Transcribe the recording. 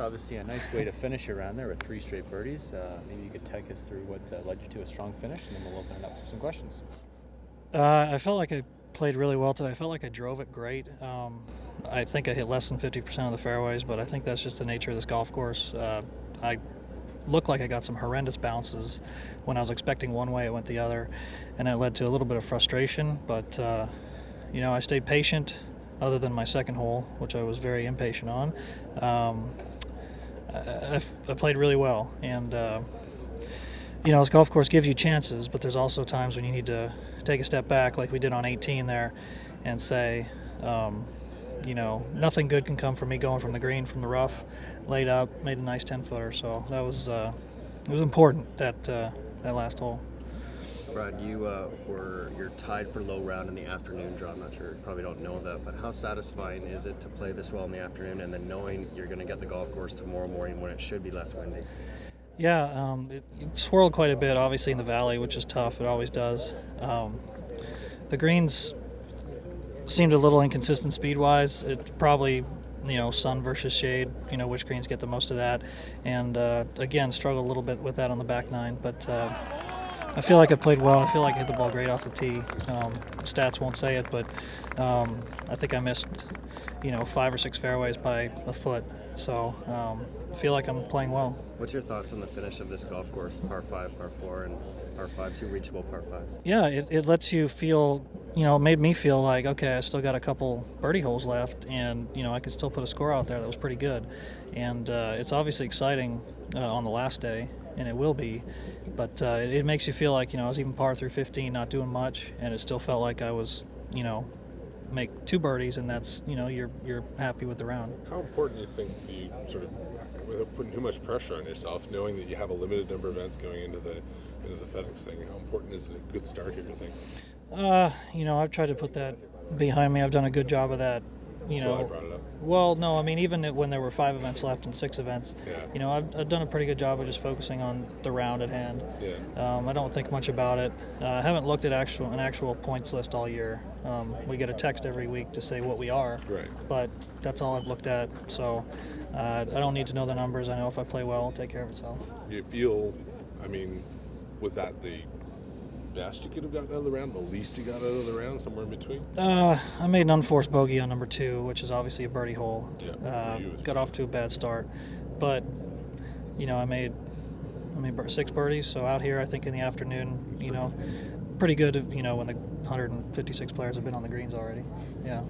obviously a nice way to finish your round there with 3 straight birdies. Maybe you could take us through what led you to a strong finish, and then we'll open it up for some questions. I felt like I played really well today. I felt like I drove it great. I think I hit less than 50% of the fairways, but I think that's just the nature of this golf course. I looked like I got some horrendous bounces. When I was expecting one way, it went the other, and it led to a little bit of frustration. But I stayed patient, other than my second hole, which I was very impatient on. I played really well, and this golf course gives you chances, but there's also times when you need to take a step back, like we did on 18 there, and say, nothing good can come from me going from the green, from the rough, laid up, made a nice 10-footer. So that was it was important, that last hole. Brad, you're tied for low round in the afternoon draw. I'm not sure, you probably don't know that, but how satisfying is it to play this well in the afternoon and then knowing you're going to get the golf course tomorrow morning when it should be less windy? Yeah, it swirled quite a bit, obviously, in the valley, which is tough. It always does. The greens seemed a little inconsistent speed-wise. It probably, sun versus shade, which greens get the most of that. And, again, struggled a little bit with that on the back nine. But I feel like I played well. I feel like I hit the ball great off the tee. Stats won't say it, but I think I missed, 5 or 6 fairways by a foot. So I feel like I'm playing well. What's your thoughts on the finish of this golf course, par 5, par 4, and par 5, 2 reachable par 5s? Yeah, it lets you feel, it made me feel like, okay, I still got a couple birdie holes left, and, I could still put a score out there that was pretty good. And it's obviously exciting on the last day, and it will be, but it makes you feel like, I was even par through 15, not doing much, and it still felt like I was, make 2 birdies, and that's, you're happy with the round. How important do you think you sort of, without putting too much pressure on yourself, knowing that you have a limited number of events going into the FedEx thing, how important is it a good start here, you think? I've tried to put that behind me. I've done a good job of that. Until I brought it up. Well, no, I mean, even when there were 5 events left and 6 events, Yeah. I've done a pretty good job of just focusing on the round at hand. Yeah. I don't think much about it. I haven't looked at an actual points list all year. We get a text every week to say what we are, Right. but that's all I've looked at. So I don't need to know the numbers. I know if I play well, it'll take care of itself. You feel, was that the best you could have gotten out of the round, the least you got out of the round, somewhere in between? I made an unforced bogey on number 2, which is obviously a birdie hole. Yeah, for you, Got off to a bad start, but I made 6 birdies. So out here, I think in the afternoon, pretty good. When the 156 players have been on the greens already. Yeah.